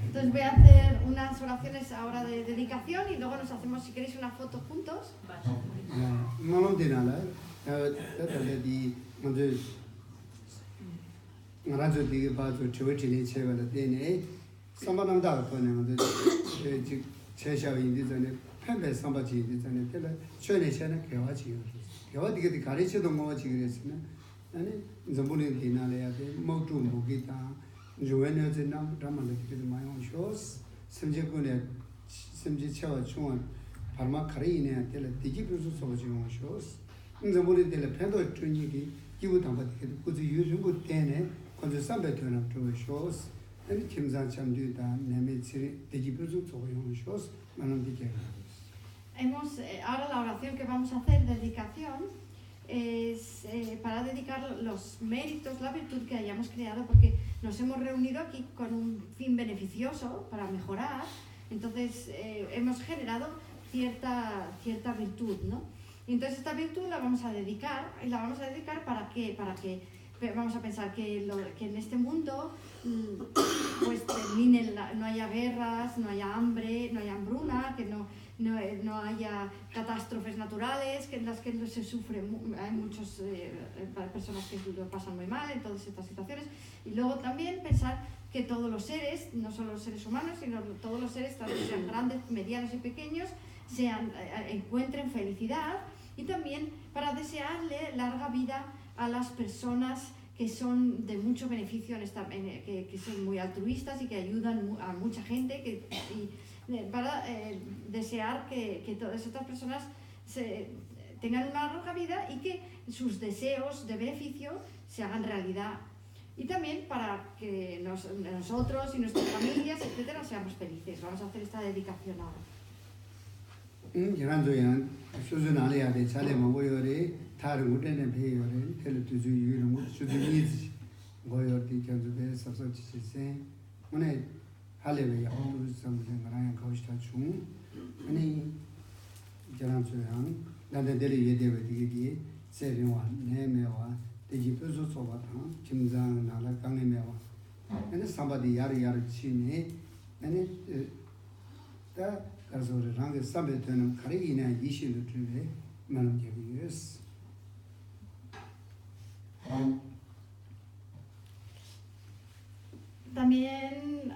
Entonces voy a hacer unas oraciones ahora de dedicación y luego nos hacemos, si queréis, una foto juntos. Ahora la oración que vamos a hacer de dedicación es para dedicar los méritos, la virtud que hayamos creado, porque nos hemos reunido aquí con un fin beneficioso para mejorar. Entonces hemos generado cierta virtud, ¿no? Y entonces esta virtud la vamos a dedicar, y la vamos a dedicar ¿para qué? Para que vamos a pensar que en este mundo pues termine, no haya guerras, no haya hambre, no haya hambruna, que no haya catástrofes naturales, que en las que se sufre, hay muchas personas que lo pasan muy mal en todas estas situaciones. Y luego también pensar que todos los seres, no solo los seres humanos, sino todos los seres, tanto sean grandes, medianos y pequeños, encuentren felicidad, y también para desearle larga vida a las personas que son de mucho beneficio, que son muy altruistas y que ayudan a mucha gente, para desear que todas estas personas tengan una larga vida y que sus deseos de beneficio se hagan realidad. Y también para que nosotros y nuestras familias, etcétera, seamos felices. Vamos a hacer esta dedicación ahora. 지난주에는 수준안에야 잘해 먹어요래 다른 우리는 배요래 텔레비전 이런 거 수준이지 거요디 견주배 섭섭지세 오늘 할래베야 오늘 something 그냥 거기다 중 아니 지난주에는 나들이 예대에 되게 세련와 내매와 대지 표소 소바타 김장 나라 강내매와 근데 somebody 야르야르 치네 아니 다 그래서 랑게 삼베트는 가리기나 이시를 주에 많은 얘기였어. También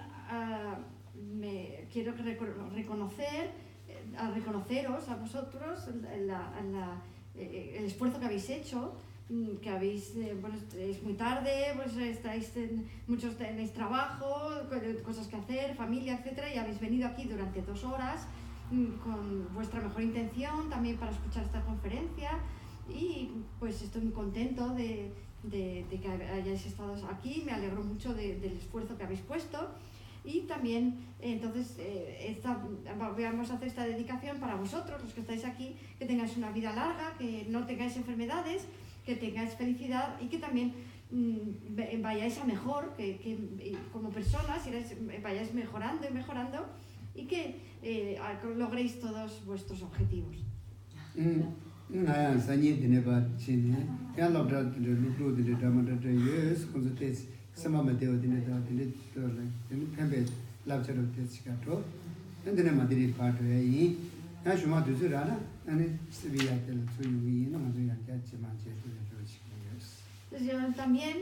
me quiero reconoceros a vosotros el esfuerzo que habéis hecho, que habéis, bueno, es muy tarde, pues muchos tenéis trabajo, cosas que hacer, familia, etcétera, y habéis venido aquí durante 2 horas con vuestra mejor intención también para escuchar esta conferencia, y pues estoy muy contento de que hayáis estado aquí, me alegro mucho del esfuerzo que habéis puesto. Y también, entonces, vamos a hacer esta dedicación para vosotros, los que estáis aquí, que tengáis una vida larga, que no tengáis enfermedades, que tengáis felicidad y que también vayáis a mejor, que como personas vayáis mejorando y mejorando, y que logréis todos vuestros objetivos. Pues yo también,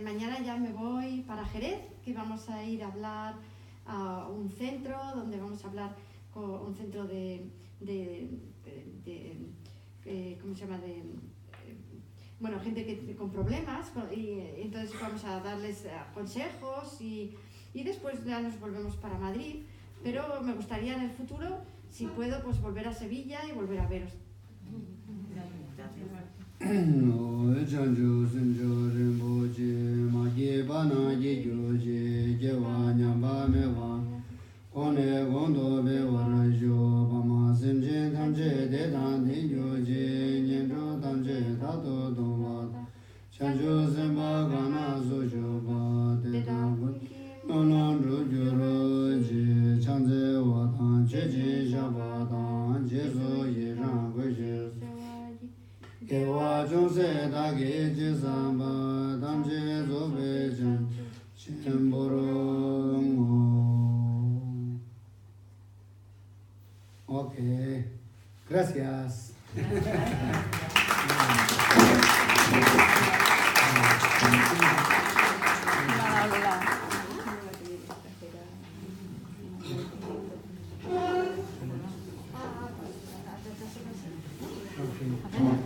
mañana ya me voy para Jerez, que vamos a ir a hablar a un centro donde vamos a hablar con un centro ¿cómo se llama? Bueno, gente con problemas, y entonces vamos a darles consejos y después ya nos volvemos para Madrid, pero me gustaría en el futuro, si puedo, pues volver a Sevilla y volver a veros. Okay, gracias. Okay.